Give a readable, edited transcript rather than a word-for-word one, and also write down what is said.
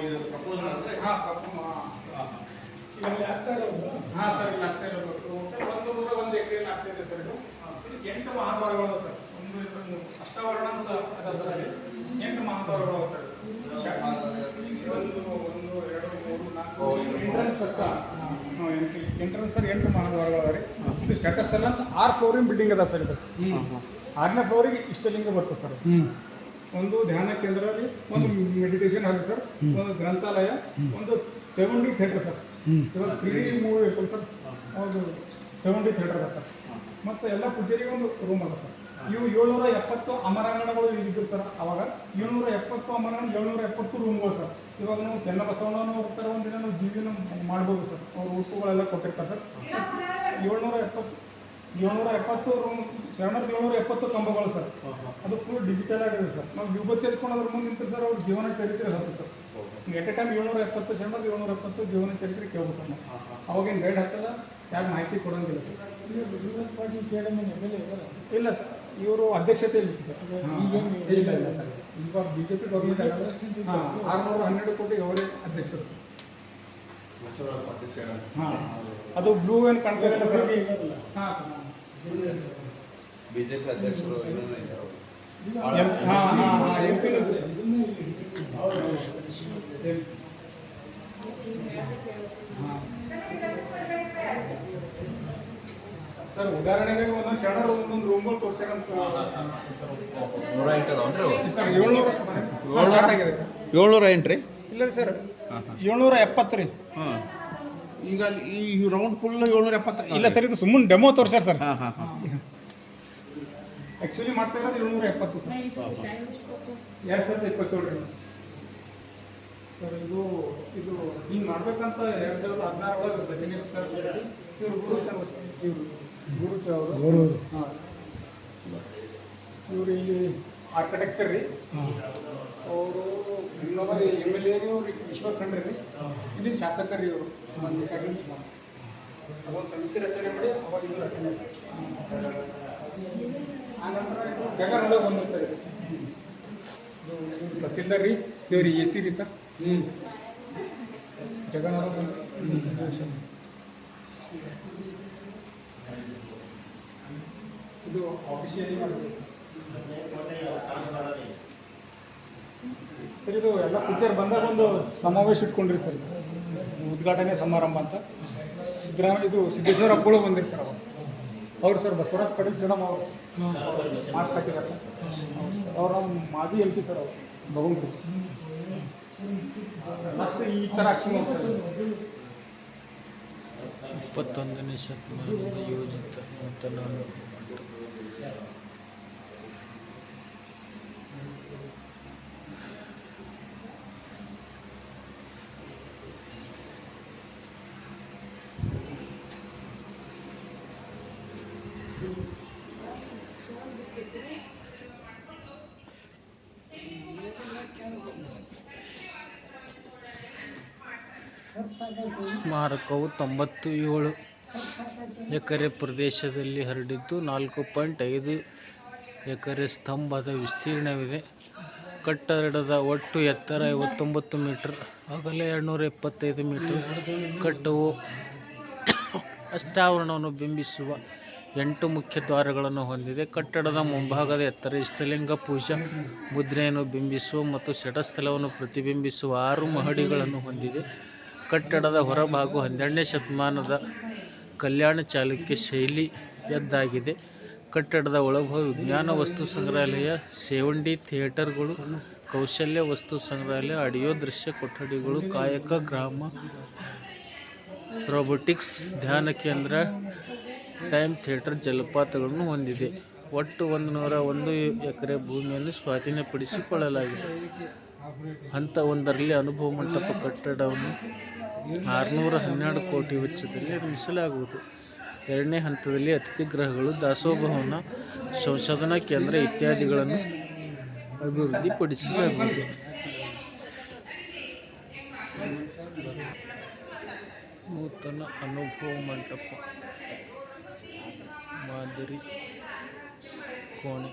ಇದು ಪ್ರಪೋಸಲ್ ಅಂದರೆ ಇಲ್ಲಿ ಆಗ್ತಾ ಇರೋದು. ಹಾಂ ಸರ್, ಇಲ್ಲಿ ಆಗ್ತಾ ಇರೋದು ಟೋಟಲ್ 101 ಎಕರೆಯಲ್ಲಿ ಆಗ್ತಾಯಿದೆ ಸರ್. ಇದು ಇದಕ್ಕೆ 8 ಮಹಾದ್ವಾರಗಳು ಸರ್. ಒಂದು ಅಷ್ಟಾವರಣ ಅಂತ ಅದ ಸರ್. ಅಲ್ಲಿ 8 ಮಹಾದ್ವಾರಗಳು ಸರ್. ಎಂಟ್ರೆನ್ಸ್ ಸರ್ 8 ಮಹಾದ್ವಾರಗಳು ಅದ ರೀ. ಇದು ಶಟಸ್ಥಲ ಅಂತ 6 ಫ್ಲೋರಿನ ಬಿಲ್ಡಿಂಗ್ ಅದ ಸರ್. ಇದು 6ನೇ ಫ್ಲೋರಿಗೆ ಇಷ್ಟಲಿಂಗ ಬರ್ತದೆ ಸರ್. ಒಂದು ಧ್ಯಾನ ಕೇಂದ್ರ, ಒಂದು ಮೆಡಿಟೇಷನ್ ಹಾಲ್ ಸರ್, ಒಂದು ಗ್ರಂಥಾಲಯ, ಒಂದು 7D ಥಿಯೇಟರ್ ಸರ್. ಇವಾಗ 3D ಮೂವಿ ಇರ್ತದೆ ಸರ್, ಒಂದು 7D ಥಿಯೇಟರ್ ಅದ ಸರ್. ಮತ್ತು ಎಲ್ಲ ಪೂಜಾರಿಗೆ ಒಂದು ರೂಮ್ ಅದ ಸರ್. ಇವು 770 ಅಮರಾಂಗಣಗಳು ಇದ್ದಿದ್ದು ಸರ್. ಅವಾಗ 770 ಅಮರಾಂಗಣ, 770 ರೂಮ್ಗಳು ಸರ್. ಇವಾಗ ನಾವು ಚನ್ನಬಸವಣ್ಣನವರು ಹೋಗ್ತಾರೆ, ಒಂದಿನ ನಾವು ಜೀವಿನ ಮಾಡ್ಬೋದು ಸರ್. ಅವ್ರು ಊಟಗಳೆಲ್ಲ ಕೊಟ್ಟಿರ್ತಾರೆ ಸರ್. 770 ರೂಮ್, 770 ಕಂಬಗಳು ಸರ್. ಅದು ಫುಲ್ ಡಿಜಿಟಲ್ ಆಗಿದೆ ಸರ್. ನಾವು ವಿಭೂತಿ ಹಚ್ಕೊಂಡೋದ್ರ ಮುಂದೆ ನಿಂತು ಸರ್ ಅವ್ರ ಜೀವನ ಚರಿತ್ರೆ ಹತ್ತು ಸರ್. ಎಟ್ ಎ ಟೈಮ್ 770 ಜೀವನ ಚರಿತ್ರೆ ಕೇಳ್ಬೋದು ಸರ್. ನಾವು ಅವಾಗೇನು ಗೈಡ್ ಹಾಕಲ್ಲ, ಯಾಕೆ ಮಾಹಿತಿ ಕೊಡೋಂಗಿಲ್ಲ ಸರ್. ಪಾಟೀಲ್ ಚೇರ್ಮನ್ MLA ಇಲ್ಲ ಸರ್, ಇವರು ಅಧ್ಯಕ್ಷತೆ ಇಲ್ಲ ಸರ್. ಇಲ್ಲ ಸರ್, ಇವಾಗ BJP ಗೌರ್ಮೆಂಟ್ 612 ಕೋಟಿಗೆ ಅವರೇ ಅಧ್ಯಕ್ಷರು. ಹಾಂ, ಅದು ಬ್ಲೂ ಏನು ಕಾಣ್ತಾ ಇಲ್ಲ ಸರ್. ಹಾಂ ಸರ್, ಬಿಜೆಪಿ ಅಧ್ಯಕ್ಷರು MP ಸರ್. ಉದಾಹರಣೆಗೆ ಒಂದೊಂದು ಶರಣರು ಒಂದೊಂದು ರೂಮ್ಗಳು ತೋರಿಸ್ಯಾರಂತ ನೂರ ಎಂಟು ಅದಾವನ್ರಿ ಸರ್. 708 ರೀ. ಇಲ್ಲ ರೀ ಸರ್, 770 ರೀ. ಹಾಂ, ಈಗ ಅಲ್ಲಿ ಈ ರೌಂಡ್ ಫುಲ್ 770. ಇಲ್ಲ ಸರ್, ಇದು ಸುಮ್ಮನೆ ಡೆಮೋ ತೋರಿಸ್ಯಾರ ಸರ್. ಹಾಂ ಹಾಂ ಹಾಂ. ಆ್ಯಕ್ಚುಲಿ ಮಾಡ್ತಾ ಇರೋದು 770 ಸರ್. 2027 ರೀ ಸರ್. ಇದು ಹಿಂಗೆ ಮಾಡ್ಬೇಕಂತ 2016 ಒಳಗೆ ರಚನೆ ಸರ್. ಇವರು ಗುರುಚ ಅವರು. ಹಾಂ, ಇವರು ಇಲ್ಲಿ ಆರ್ಕಿಟೆಕ್ಚರ್ ರೀ. ಅವರು ಇನ್ನೊಬ್ಬರು MLA ಅವ್ರು ಈಶ್ವರ್ ಖಂಡ್ರೆ ರೀ. ಇಲ್ಲಿನ ಶಾಸಕರು ರೀ ಇವರು. ಅದೊಂದು ಸಮಿತಿ ರಚನೆ ಮಾಡಿ ಅವಾಗ ಇದು ರಚನೆ. ಆನಂತರ ಜಗ ನೋಡೋಕೆ ಬಂದು ಸರ್. ಇದು ತಹಸೀಲ್ದಾರ್ ರೀ, ಇವ್ರಿ AC ರೀ ಸರ್. ಜಗ ನೋಡೋಕೆ ಬಂದು ಇದು ಆಫಿಷಿಯಲಿ ಮಾಡಬೇಕು ಸರ್. ಇದು ಎಲ್ಲ ಪಿಕ್ಚರ್ ಬಂದಾಗ ಒಂದು ಸಮಾವೇಶ ಇಟ್ಕೊಂಡ್ರಿ ಸರ್. ಉದ್ಘಾಟನೆ ಸಮಾರಂಭ ಅಂತ ಸಿದ್ದೇಶ್ವರ ಹಬ್ಬಗಳು ಬಂದಿರಿ ಸರ್. ಅವ್ರು ಸರ್ ಬಸವರಾಜ್ ಪಟೇಲ್ ಮೇಡಮ್ ಅವರು ಸರ್. ಮಾಸ್ಕ್ ಹಾಕಿದ್ದಾರೆ ಅವ್ರು. ನಮ್ಮ ಮಾಜಿ MP ಸರ್ ಅವರು ಬಗೊಂಡ್ರು. ಲಾಸ್ಟ್ ಈ ಥರ ಆಕ್ಷನ್ ಸರ್. 21ನೇ ಶತಮಾನದ ಯೋಜಿತ ನೂತನ ಸ್ಮಾರಕವು 97 ಎಕರೆ ಪ್ರದೇಶದಲ್ಲಿ ಹರಡಿದ್ದು 4.5 ಎಕರೆ ಸ್ತಂಭದ ವಿಸ್ತೀರ್ಣವಿದೆ. ಕಟ್ಟಡದ ಒಟ್ಟು ಎತ್ತರ 59 ಮೀಟರ್, ಅಗಲ 275 ಮೀಟರ್. ಕಟ್ಟವು ಅಷ್ಟಾವರಣವನ್ನು ಬಿಂಬಿಸುವ 8 ಮುಖ್ಯ ದ್ವಾರಗಳನ್ನು ಹೊಂದಿದೆ. ಕಟ್ಟಡದ ಮುಂಭಾಗದ ಎತ್ತರ ಇಷ್ಟಲಿಂಗ ಪೂಜಾ ಮುದ್ರೆಯನ್ನು ಬಿಂಬಿಸುವ ಮತ್ತು ಶಟಸ್ಥಲವನ್ನು ಪ್ರತಿಬಿಂಬಿಸುವ 6 ಮಹಡಿಗಳನ್ನು ಹೊಂದಿದೆ. ಕಟ್ಟಡದ ಹೊರಭಾಗ 12ನೇ ಶತಮಾನದ ಕಲ್ಯಾಣ ಚಾಲುಕ್ಯ ಶೈಲಿಯದ್ದಾಗಿದೆ. ಕಟ್ಟಡದ ಒಳಭಾಗ ವಿಜ್ಞಾನ ವಸ್ತು ಸಂಗ್ರಹಾಲಯ, ಸೇವಂಡಿ ಥಿಯೇಟರ್ಗಳು, ಕೌಶಲ್ಯ ವಸ್ತು ಸಂಗ್ರಹಾಲಯ, ಆಡಿಯೋ ದೃಶ್ಯ ಕೊಠಡಿಗಳು, ಕಾಯಕ ಗ್ರಾಮ, ರೋಬೋಟಿಕ್ಸ್, ಧ್ಯಾನ ಕೇಂದ್ರ, ಟೈಮ್ ಥಿಯೇಟರ್, ಜಲಪಾತಗಳನ್ನು ಹೊಂದಿದೆ. ಒಟ್ಟು 101 ಎಕರೆ ಭೂಮಿಯನ್ನು ಸ್ವಾಧೀನಪಡಿಸಿಕೊಳ್ಳಲಾಗಿದೆ. ಹಂತ 1ರಲ್ಲಿ ಅನುಭವ ಮಂಟಪ ಕಟ್ಟಡವನ್ನು 612 ಕೋಟಿ ವೆಚ್ಚದಲ್ಲಿ ನಿರ್ಮಿಸಲಾಗುವುದು. 2ನೇ ಹಂತದಲ್ಲಿ ಅತಿಥಿ ಗೃಹಗಳು, ದಾಸೋಹ ಭವನ, ಸಂಶೋಧನಾ ಕೇಂದ್ರ ಇತ್ಯಾದಿಗಳನ್ನು ಅಭಿವೃದ್ಧಿಪಡಿಸಲಾಗುವುದು. ನೂತನ ಅನುಭವ ಮಂಟಪ ಮಾದರಿ ಕೋಣೆ